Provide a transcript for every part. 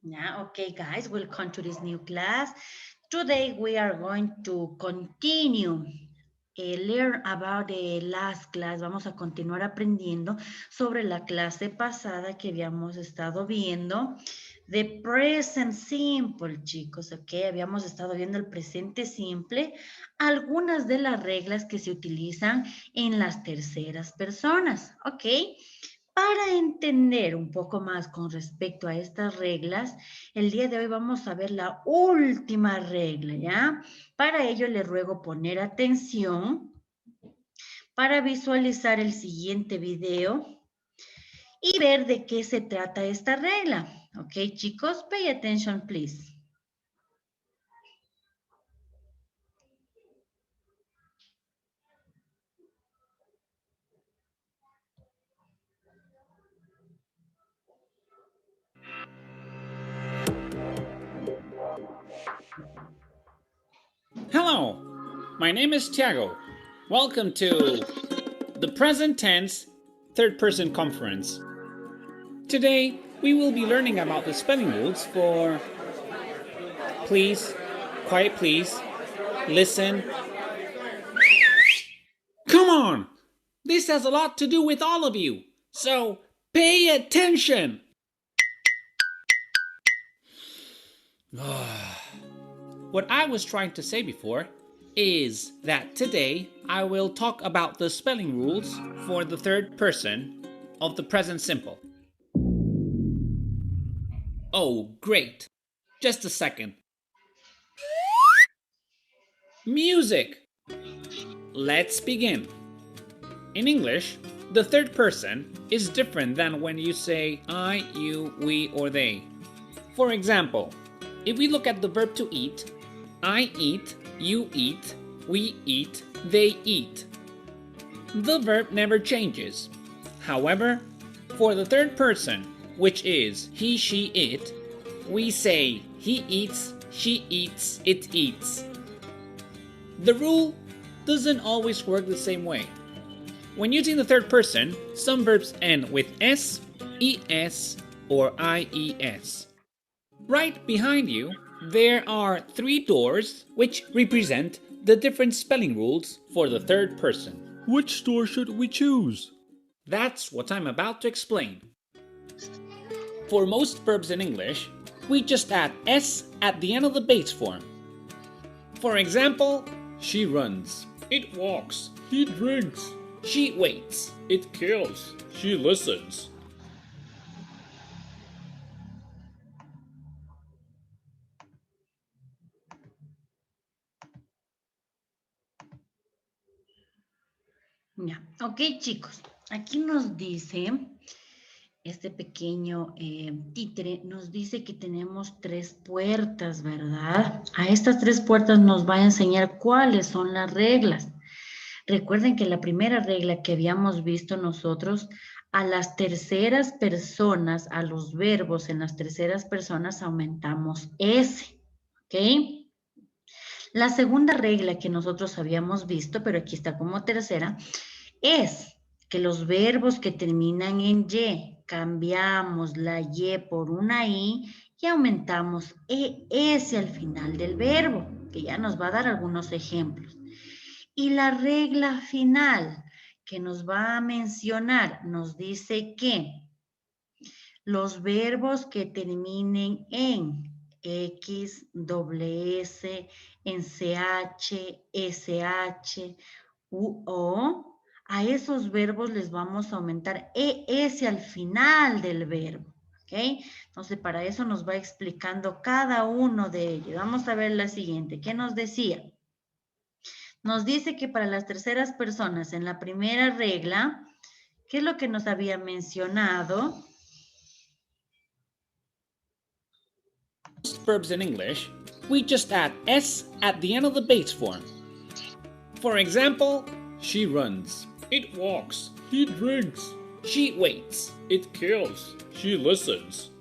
Yeah, okay, guys, welcome to this new class. Today we are going to continue learn about the last class. Vamos a continuar aprendiendo sobre la clase pasada que habíamos estado viendo de present simple, chicos, ok. Habíamos estado viendo el presente simple, algunas de las reglas que se utilizan en las terceras personas, ok. Para entender un poco más con respecto a estas reglas, el día de hoy vamos a ver la última regla, ¿ya? Para ello le ruego poner atención para visualizar el siguiente video y ver de qué se trata esta regla. Ok, chicos, pay attention, please. Hello, my name is Tiago. Welcome to the present tense third person conference. Today, we will be learning about the spelling rules for please, quiet please, listen. Come on! This has a lot to do with all of you, so pay attention! What I was trying to say before is that today I will talk about the spelling rules for the third person of the present simple. Oh, great. Just a second. Music! Let's begin. In English, the third person is different than when you say I, you, we, or they. For example, if we look at the verb to eat, I eat, you eat, we eat, they eat. The verb never changes. However, for the third person, which is he, she, it, we say he eats, she eats, it eats. The rule doesn't always work the same way. When using the third person, some verbs end with s, es, or ies. Right behind you, there are 3 doors which represent the different spelling rules for the third person. Which door should we choose? That's what I'm about to explain. For most verbs in English, we just add s at the end of the base form. For example, She runs. it walks, He drinks. she waits, It kills. She listens. Ya, ok, chicos, aquí nos dice, este pequeño títere nos dice que tenemos 3 puertas, ¿verdad? A estas 3 puertas nos va a enseñar cuáles son las reglas. Recuerden que la primera regla que habíamos visto nosotros, a las terceras personas, a los verbos en las terceras personas aumentamos S, ¿ok? La segunda regla que nosotros habíamos visto, pero aquí está como tercera, es que los verbos que terminan en Y, cambiamos la Y por una I y aumentamos ES al final del verbo, que ya nos va a dar algunos ejemplos. Y la regla final que nos va a mencionar nos dice que los verbos que terminen en X, S, en CH, SH, o, a esos verbos les vamos a aumentar ES al final del verbo. ¿Ok? Entonces, para eso nos va explicando cada uno de ellos. Vamos a ver la siguiente. ¿Qué nos decía? Nos dice que para las terceras personas, en la primera regla, ¿qué es lo que nos había mencionado? most verbs in English, we just add s at the end of the base form. For example, She runs. it walks, He drinks. she waits, It kills. She listens.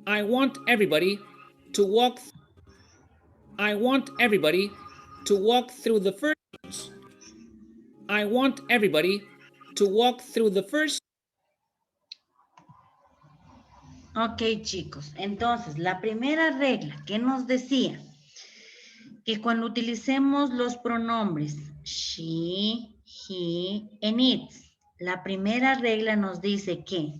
I want everybody to walk I want everybody to walk through the first I want everybody to walk through the first Ok, chicos. Entonces, la primera regla que nos decía que cuando utilicemos los pronombres she, he, and it, la primera regla nos dice que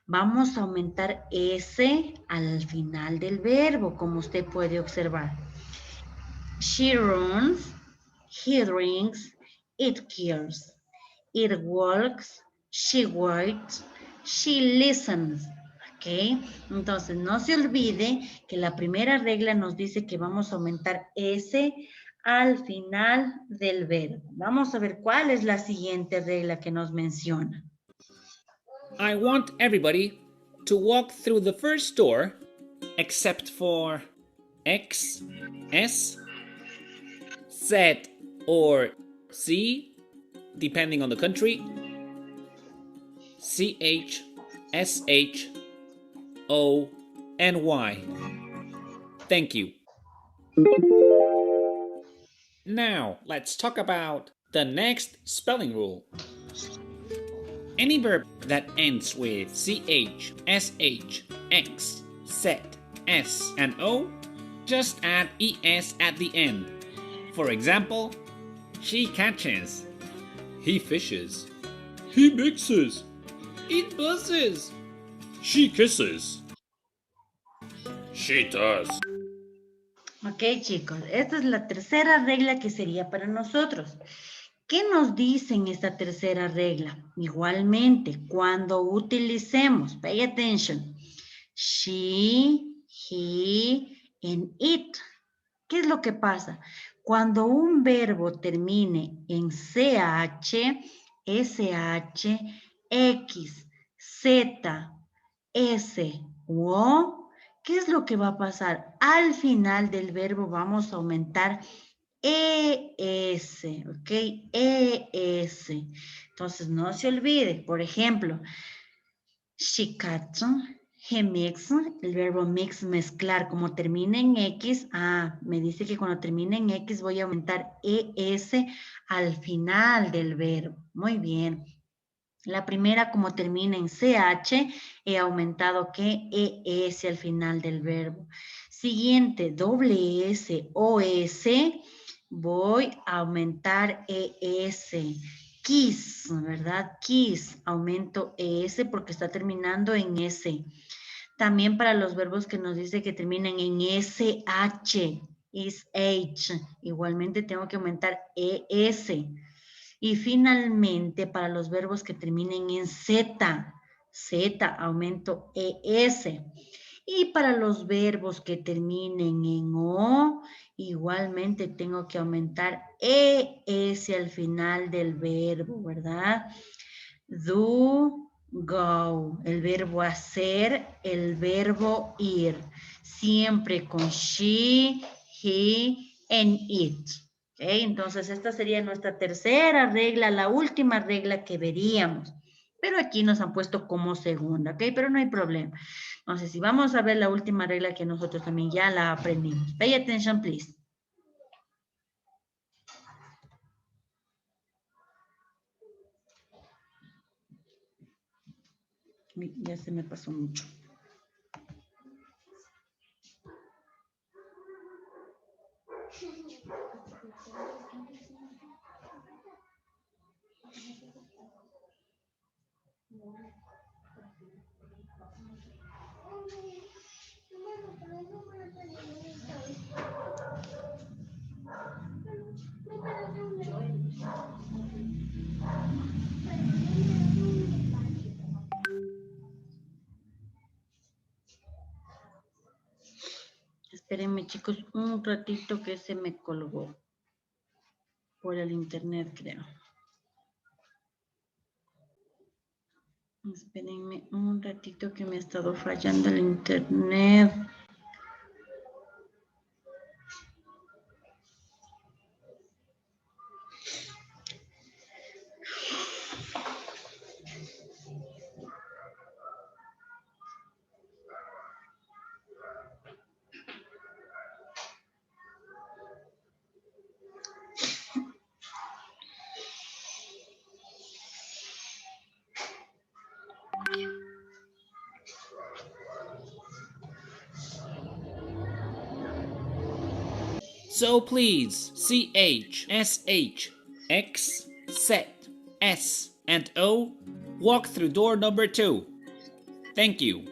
vamos a aumentar S al final del verbo, como usted puede observar. She runs, he drinks, it cares, it walks, she waits, she listens. ¿Ok? Entonces, no se olvide que la primera regla nos dice que vamos a aumentar S al final del verbo. Vamos a ver cuál es la siguiente regla que nos menciona. I want everybody to walk through the first door except for X, S, Z, or C, depending on the country, CH, SH, O, and Y. Thank you. Now, let's talk about the next spelling rule. Any verb that ends with CH, SH, X, Z, S, and O, just add ES at the end. For example, she catches, He fishes. He mixes. it buzzes. She kisses. She does. Ok, chicos, esta es la tercera regla que sería para nosotros. ¿Qué nos dice en esta tercera regla? Igualmente, cuando utilicemos, pay attention, she, he, and it. ¿Qué es lo que pasa? Cuando un verbo termine en CH, SH, X, Z, S u O, ¿qué es lo que va a pasar? Al final del verbo vamos a aumentar ES, ¿ok? ES. Entonces, no se olvide, por ejemplo, she cuts, he mix, el verbo mix, mezclar, como termina en X, me dice que cuando termine en X voy a aumentar ES al final del verbo. Muy bien. La primera, como termina en CH, he aumentado que ES al final del verbo. Siguiente, doble S o S, voy a aumentar ES. Kiss, ¿verdad? Kiss, aumento ES porque está terminando en S. También para los verbos que nos dice que terminan en SH, is H, igualmente tengo que aumentar ES. Y finalmente, para los verbos que terminen en Z, Z, aumento ES. Y para los verbos que terminen en O, igualmente tengo que aumentar ES al final del verbo, ¿verdad? Do, go, el verbo hacer, el verbo ir. Siempre con she, he, and it. ¿Okay? Entonces, esta sería nuestra tercera regla, la última regla que veríamos. Pero aquí nos han puesto como segunda, ¿ok? Pero no hay problema. Entonces, si vamos a ver la última regla que nosotros también ya la aprendimos. Pay attention, please. Ya se me pasó mucho. Espérenme, chicos, un ratito que se me colgó por el internet, creo. Espérenme un ratito que me ha estado fallando el internet. So please, CH, SH, X, Z, S, and O, walk through door number 2. Thank you.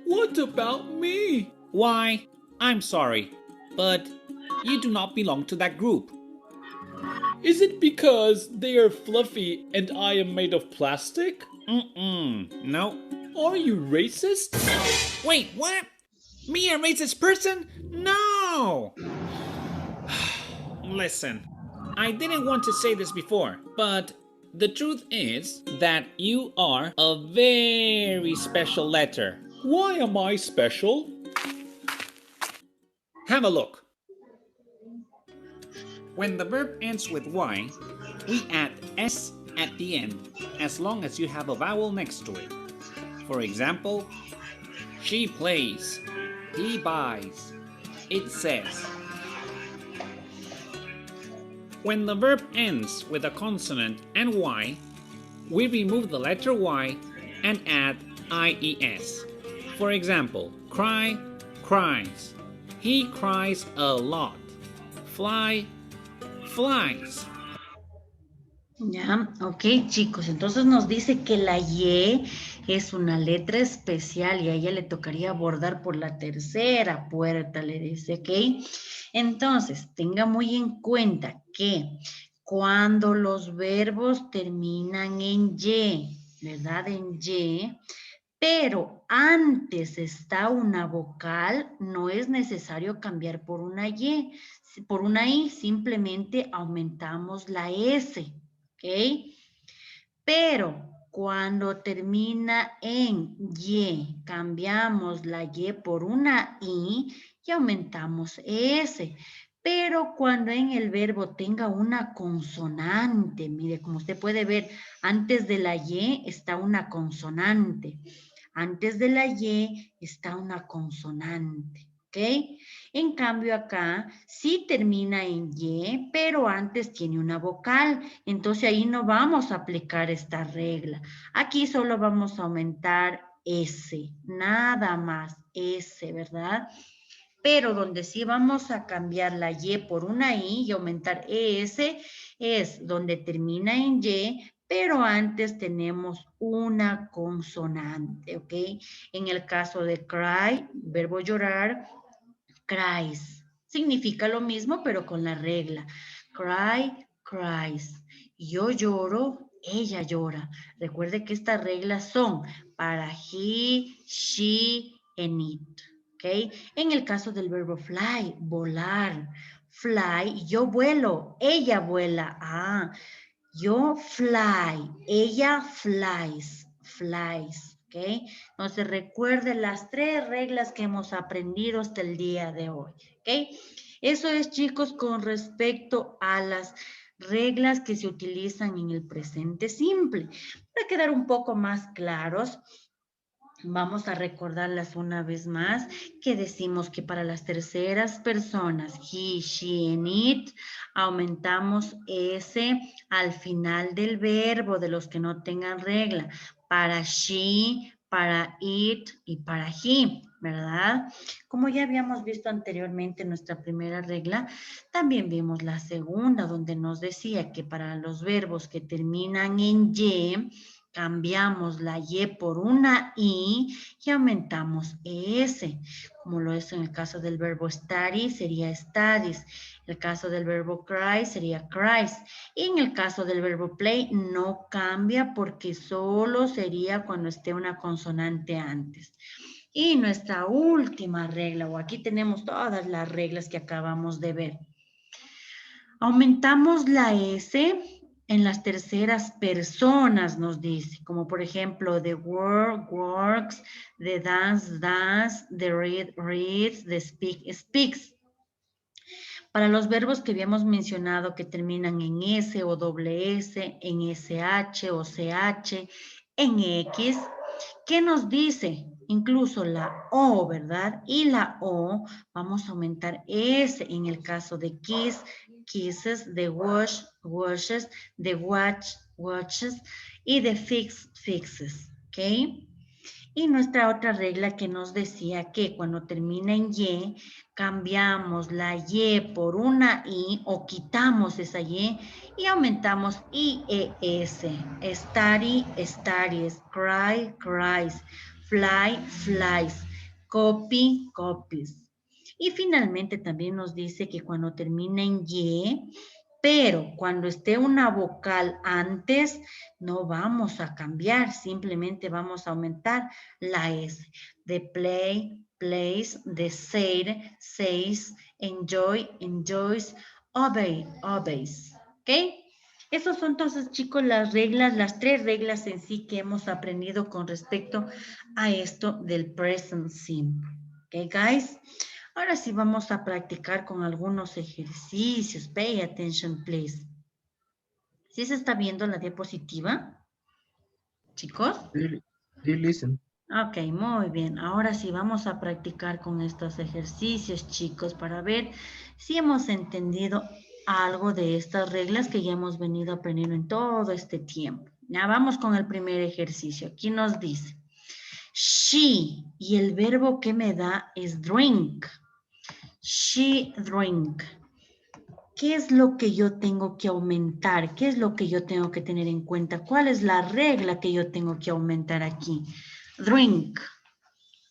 What about me? Why, I'm sorry, but you do not belong to that group. Is it because they are fluffy and I am made of plastic? No. Are you racist? Wait, what? Me a racist person? No! Listen, I didn't want to say this before, but the truth is that you are a very special letter. Why am I special? Have a look. When the verb ends with Y, we add S at the end, as long as you have a vowel next to it. For example, she plays, he buys, it says. When the verb ends with a consonant and Y, we remove the letter Y and add IES. For example, cry, cries. He cries a lot. Fly, flies. Ya, ok, chicos, entonces nos dice que la Y es una letra especial y a ella le tocaría abordar por la tercera puerta, le dice, ok. Entonces, tenga muy en cuenta que cuando los verbos terminan en Y, ¿verdad? En Y, pero antes está una vocal, no es necesario cambiar por una Y, por una I, simplemente aumentamos la S, ¿ok? Pero cuando termina en Y, cambiamos la Y por una I y aumentamos S. Pero cuando en el verbo tenga una consonante, mire, como usted puede ver, antes de la Y está una consonante. Antes de la Y está una consonante, ¿ok? En cambio acá sí termina en Y, pero antes tiene una vocal. Entonces ahí no vamos a aplicar esta regla. Aquí solo vamos a aumentar S, nada más S, ¿verdad? Pero donde sí vamos a cambiar la Y por una I y aumentar ES es donde termina en Y, pero antes tenemos una consonante, ¿ok? En el caso de cry, verbo llorar, cries. Significa lo mismo, pero con la regla. Cry, cries. Yo lloro, ella llora. Recuerde que estas reglas son para he, she, and it. ¿Ok? En el caso del verbo fly, volar. Fly, yo vuelo, ella vuela. Ah, yo fly, ella flies, flies. ¿Ok? Entonces recuerde las 3 reglas que hemos aprendido hasta el día de hoy. ¿Ok? Eso es, chicos, con respecto a las reglas que se utilizan en el presente simple. Para quedar un poco más claros, vamos a recordarlas una vez más, que decimos que para las terceras personas, he, she, and it, aumentamos S al final del verbo de los que no tengan regla. Para she, para it y para he, ¿verdad? Como ya habíamos visto anteriormente en nuestra primera regla, también vimos la segunda, donde nos decía que para los verbos que terminan en Y, cambiamos la Y por una I y aumentamos ES, como lo es en el caso del verbo study, sería studies. El caso del verbo cry sería cries. Y en el caso del verbo play no cambia porque solo sería cuando esté una consonante antes. Y nuestra última regla, o aquí tenemos todas las reglas que acabamos de ver. Aumentamos la S en las terceras personas, nos dice, como por ejemplo, the work, works, the dance, dance, the read, reads, the speak, speaks. Para los verbos que habíamos mencionado que terminan en S o doble S, en SH o CH, en X, ¿qué nos dice? Incluso la O, ¿verdad? Y la O vamos a aumentar S en el caso de kiss, kisses, de wash, washes, de watch, watches y de fix, fixes, ¿ok? Y nuestra otra regla que nos decía que cuando termina en Y, cambiamos la Y por una I o quitamos esa Y y aumentamos IES. Study, studies. Cry, cries. Fly, flies. Copy, copies. Y finalmente también nos dice que cuando termina en Y, pero cuando esté una vocal antes, no vamos a cambiar, simplemente vamos a aumentar la S. De play, plays, de say, says, enjoy, enjoys, obey, obeys. ¿Ok? Esas son entonces, chicos, las reglas, las 3 reglas en sí que hemos aprendido con respecto a esto del present simple. ¿Ok, guys? Ahora sí vamos a practicar con algunos ejercicios. Pay attention, please. ¿Sí se está viendo la diapositiva, chicos? Sí, listen. Ok, muy bien. Ahora sí vamos a practicar con estos ejercicios, chicos, para ver si hemos entendido algo de estas reglas que ya hemos venido aprendiendo en todo este tiempo. Ya vamos con el primer ejercicio. Aquí nos dice, she, y el verbo que me da es drink. She drink. ¿Qué es lo que yo tengo que aumentar? ¿Qué es lo que yo tengo que tener en cuenta? ¿Cuál es la regla que yo tengo que aumentar aquí? Drink.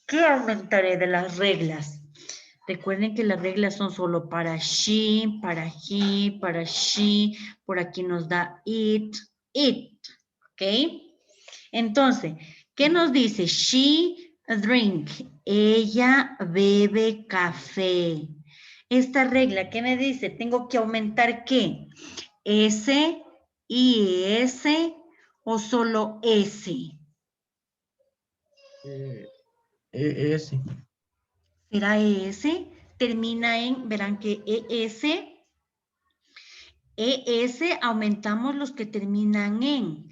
¿Qué aumentaré de las reglas? Recuerden que las reglas son solo para she, para he, para she. Por aquí nos da it, it. ¿Ok? Entonces, ¿qué nos dice? She drink. Ella bebe café. Esta regla, ¿qué me dice? Tengo que aumentar ¿qué? S, IS o solo S. ES. ¿Será ES? Termina en, verán que ES aumentamos los que terminan en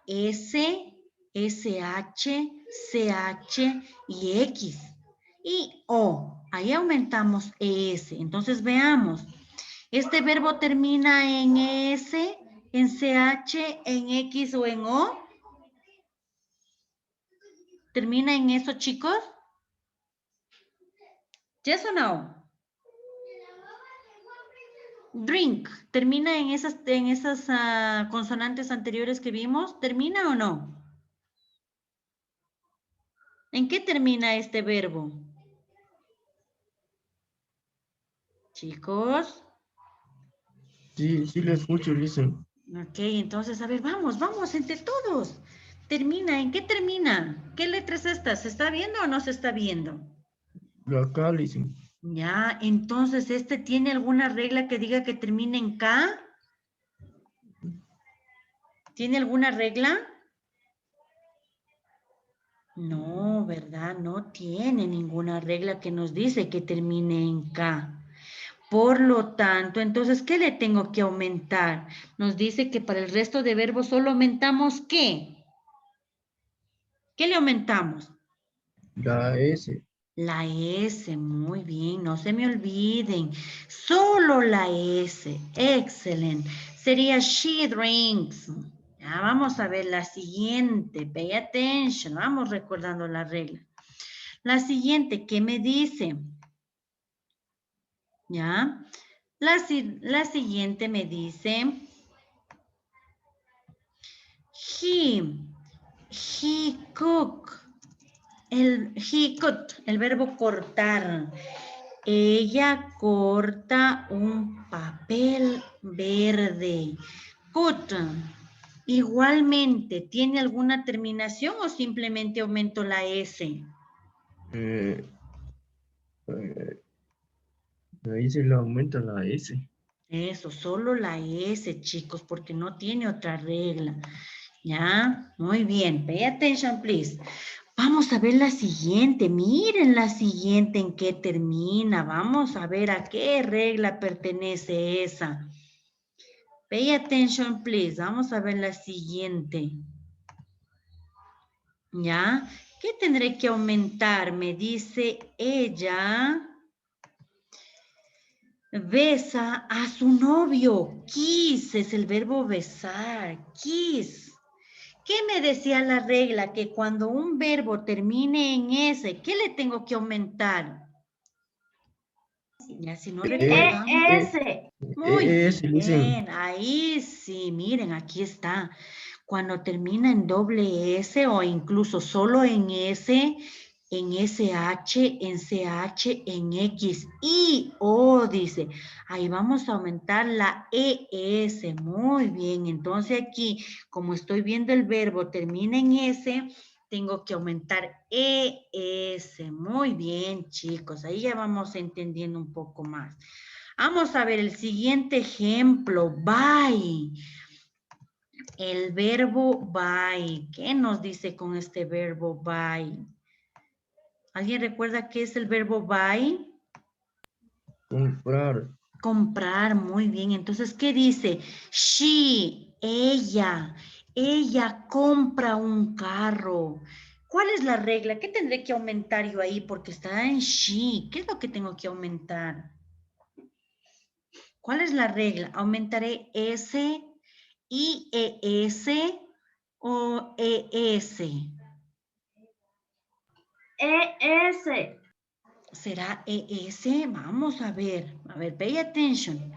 S, SH, CH y X. Y O, ahí aumentamos ES. Entonces veamos, ¿este verbo termina en ES, en CH, en X o en O? ¿Termina en eso, chicos? ¿Yes o no? Drink, ¿termina en esas consonantes anteriores que vimos? ¿Termina o no? ¿En qué termina este verbo? Chicos. Sí, le escucho, listen. Ok, entonces, a ver, vamos entre todos. Termina, ¿en qué termina? ¿Qué letra es esta? ¿Se está viendo o no se está viendo? Acá, listen. Ya, entonces, ¿este tiene alguna regla que diga que termine en K? ¿Tiene alguna regla? No, ¿verdad? No tiene ninguna regla que nos dice que termine en K. Por lo tanto, entonces, ¿qué le tengo que aumentar? Nos dice que para el resto de verbos solo aumentamos ¿qué? ¿Qué le aumentamos? La S. La S, muy bien, no se me olviden. Solo la S, excelente. Sería she drinks. Ya vamos a ver la siguiente. Pay attention. Vamos recordando la regla. La siguiente, ¿qué me dice? ¿Ya? La siguiente me dice, he cook, he cooked, el verbo cortar. Ella corta un papel verde. Cut. Igualmente, ¿tiene alguna terminación o simplemente aumento la S? Eh, Ahí se le aumenta la S. Eso, solo la S, chicos, porque no tiene otra regla. ¿Ya? Muy bien. Pay attention, please. Vamos a ver la siguiente. Miren la siguiente en qué termina. Vamos a ver a qué regla pertenece esa. Pay attention, please. Vamos a ver la siguiente. ¿Ya? ¿Qué tendré que aumentar? Me dice ella besa a su novio. Kiss es el verbo besar. Kiss. ¿Qué me decía la regla? Que cuando un verbo termine en S, ¿qué le tengo que aumentar? Ya si no recordamos. Muy listen. bien, ahí sí, miren, aquí está. Cuando termina en doble S o incluso solo en S, en SH, en CH, en X, I, O, dice. Ahí vamos a aumentar la ES. Muy bien, entonces aquí, como estoy viendo el verbo termina en S, tengo que aumentar ES. Muy bien, chicos, ahí ya vamos entendiendo un poco más. Vamos a ver el siguiente ejemplo, buy. El verbo buy. ¿Qué nos dice con este verbo buy? ¿Alguien recuerda qué es el verbo buy? Comprar. Comprar, muy bien. Entonces, ¿qué dice? She, ella compra un carro. ¿Cuál es la regla? ¿Qué tendré que aumentar yo ahí? Porque está en she. ¿Qué es lo que tengo que aumentar? ¿Cuál es la regla? ¿Aumentaré S, IES o ES? ES. ¿Será ES? Vamos a ver. A ver, pay attention.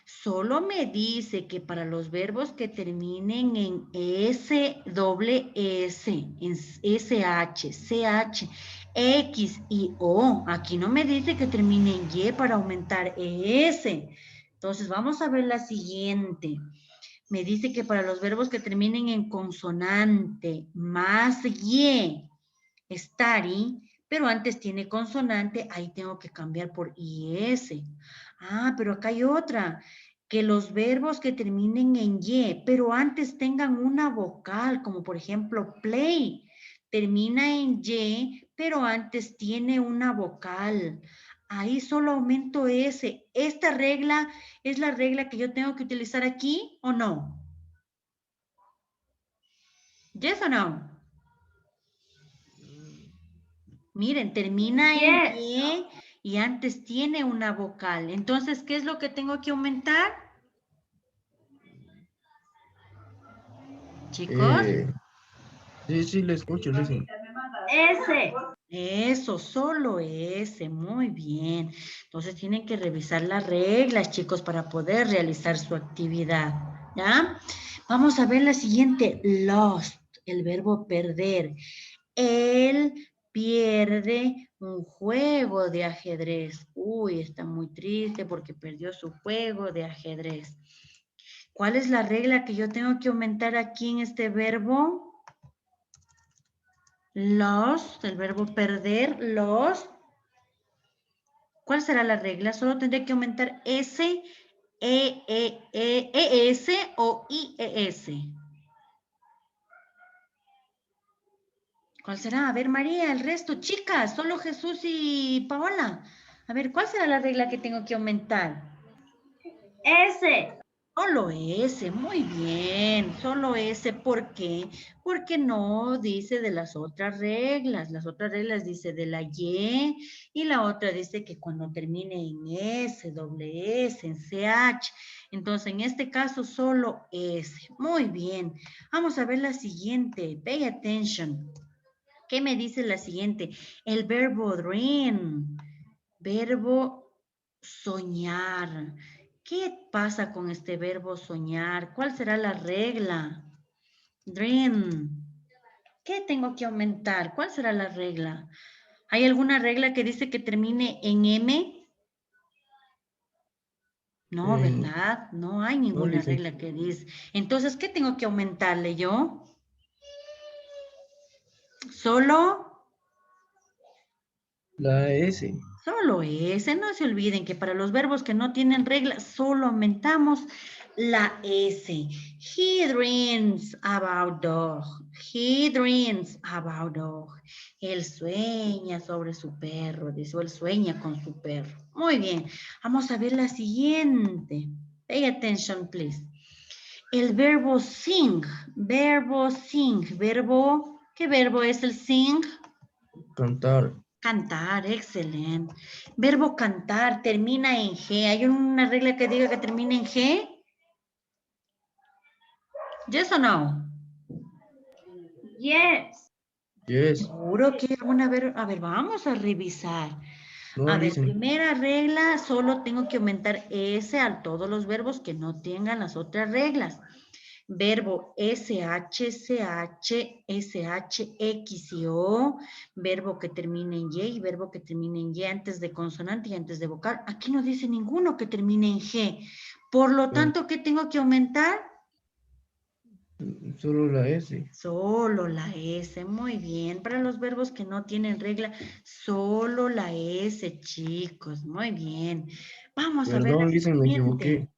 Solo me dice que para los verbos que terminen en S, doble S, en SH, CH, X y O. Aquí no me dice que termine en Y para aumentar ES. Entonces vamos a ver la siguiente. Me dice que para los verbos que terminen en consonante más Y, study, pero antes tiene consonante, ahí tengo que cambiar por IS. Ah, pero acá hay otra, que los verbos que terminen en Y, pero antes tengan una vocal, como por ejemplo play, termina en Y, pero antes tiene una vocal. Ahí solo aumento S. ¿Esta regla es la regla que yo tengo que utilizar aquí o no? ¿Yes o no? Miren, termina en Y antes tiene una vocal. Entonces, ¿qué es lo que tengo que aumentar? Chicos. Sí, le escucho, listen. S. Eso, solo S. Muy bien. Entonces, tienen que revisar las reglas, chicos, para poder realizar su actividad. ¿Ya? Vamos a ver la siguiente. Lost, el verbo perder. Él pierde un juego de ajedrez. Uy, está muy triste porque perdió su juego de ajedrez. ¿Cuál es la regla que yo tengo que aumentar aquí en este verbo? Lost, el verbo perder, lost. ¿Cuál será la regla? Solo tendré que aumentar S, ES o IES. ¿Cuál será? A ver, María, el resto, chicas, solo Jesús y Paola. A ver, ¿cuál será la regla que tengo que aumentar? S. Solo S, muy bien. Solo S, ¿por qué? Porque no dice de las otras reglas. Las otras reglas dice de la Y y la otra dice que cuando termine en S, doble S, en CH. Entonces, en este caso, solo S. Muy bien. Vamos a ver la siguiente. Pay attention. ¿Qué me dice la siguiente? El verbo dream, verbo soñar. ¿Qué pasa con este verbo soñar? ¿Cuál será la regla? Dream. ¿Qué tengo que aumentar? ¿Cuál será la regla? ¿Hay alguna regla que dice que termine en M? No, ¿verdad? No hay ninguna listen. regla que dice. Entonces, ¿qué tengo que aumentarle yo? Solo La S. Solo S, no se olviden que para los verbos que no tienen reglas, solo aumentamos la S. He dreams about dog. He dreams about dog. Él sueña sobre su perro, dice, o él sueña con su perro. Muy bien, vamos a ver la siguiente. Pay attention, please. El verbo sing, ¿qué verbo es el sing? Cantar. Cantar, excelente. Verbo cantar termina en G. ¿Hay una regla que diga que termina en G? ¿Yes o no? Yes. Yes. Seguro que alguna vez, a ver, vamos a revisar. No, A ver, listen. primera regla, solo tengo que aumentar S a todos los verbos que no tengan las otras reglas. Verbo SH, CH, SH, X y O. Verbo que termine en Y y verbo que termine en Y antes de consonante y antes de vocal. Aquí no dice ninguno que termine en G. Por lo tanto, ¿qué tengo que aumentar? Solo la S. Solo la S, muy bien. Para los verbos que no tienen regla, solo la S, chicos, muy bien. Vamos a ver Perdón, la listen, me siguiente. equivoqué.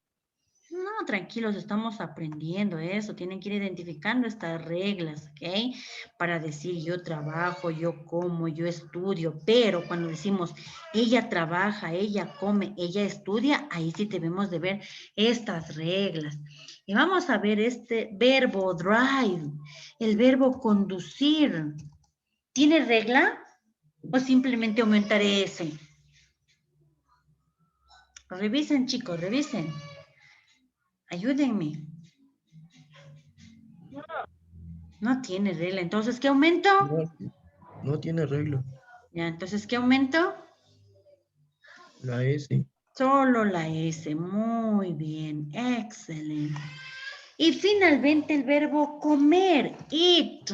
No, tranquilos, estamos aprendiendo eso. Tienen que ir identificando estas reglas, ¿ok? Para decir yo trabajo, yo como, yo estudio. Pero cuando decimos ella trabaja, ella come, ella estudia, ahí sí debemos de ver estas reglas. Y vamos a ver este verbo drive, el verbo conducir. ¿Tiene regla o simplemente aumentar ese? Revisen, chicos, revisen. Ayúdenme. No tiene regla. Entonces, ¿qué aumento? No, no tiene regla. Ya, entonces, ¿qué aumento? La S. Solo la S. Muy bien. Excelente. Y finalmente el verbo comer. Eat.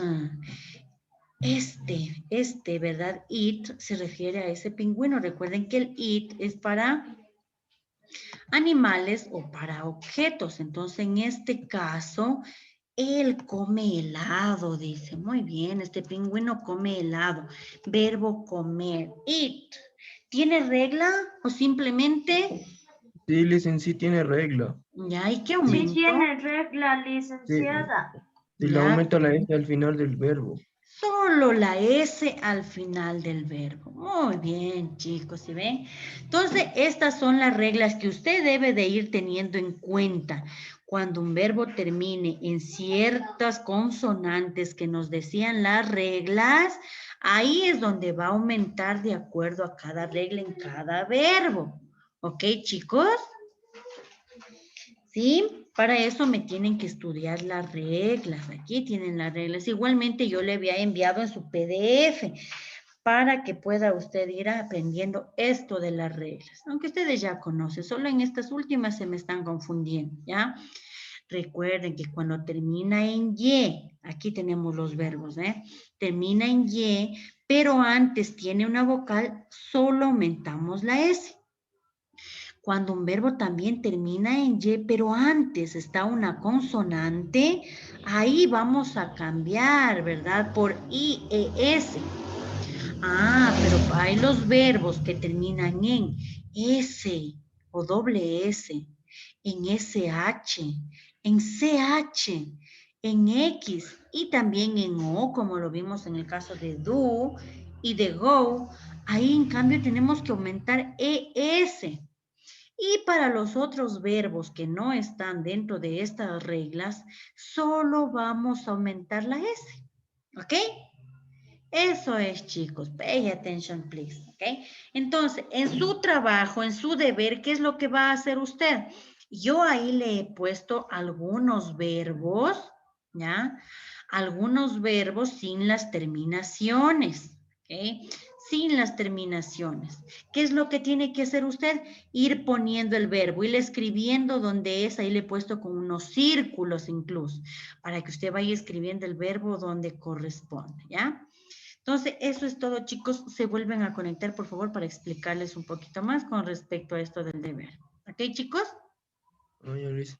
¿Verdad? Eat se refiere a ese pingüino. Recuerden que el eat es para animales o para objetos. Entonces, en este caso, él come helado, dice. Muy bien, este pingüino come helado. Verbo comer. Eat. ¿Tiene regla o simplemente? Sí, listen, sí tiene regla. Ya, ¿y qué Sí aumento? tiene regla, Sí, licenciada. si le Ya. aumenta la S al final del verbo. Solo la S al final del verbo. Muy bien, chicos, ¿sí ven? Entonces, estas son las reglas que usted debe de ir teniendo en cuenta. Cuando un verbo termine en ciertas consonantes que nos decían las reglas, ahí es donde va a aumentar de acuerdo a cada regla en cada verbo. ¿Ok, chicos? ¿Sí? Para eso me tienen que estudiar las reglas. Aquí tienen las reglas. Igualmente yo le había enviado en su PDF para que pueda usted ir aprendiendo esto de las reglas. Aunque ustedes ya conocen, solo en estas últimas se me están confundiendo, ¿ya? Recuerden que cuando termina en Y, aquí tenemos los verbos, ¿eh? Termina en Y, pero antes tiene una vocal, solo aumentamos la S. Cuando un verbo también termina en Y, pero antes está una consonante, ahí vamos a cambiar, ¿verdad? Por IES. Ah, pero hay los verbos que terminan en S o doble S, en SH, en CH, en X y también en O, como lo vimos en el caso de do y de go. Ahí, en cambio, tenemos que aumentar ES. Y para los otros verbos que no están dentro de estas reglas, solo vamos a aumentar la S. ¿Ok? Eso es, chicos. Pay attention, please. ¿Ok? Entonces, en su trabajo, en su deber, ¿qué es lo que va a hacer usted? Yo ahí le he puesto algunos verbos, ¿ya? Algunos verbos sin las terminaciones. ¿Ok? Sin las terminaciones. ¿Qué es lo que tiene que hacer usted? Ir poniendo el verbo, ir escribiendo donde es, ahí le he puesto con unos círculos incluso, para que usted vaya escribiendo el verbo donde corresponde, ¿ya? Entonces, eso es todo, chicos. Se vuelven a conectar, por favor, para explicarles un poquito más con respecto a esto del deber. ¿Ok, chicos? No, ya lo hice.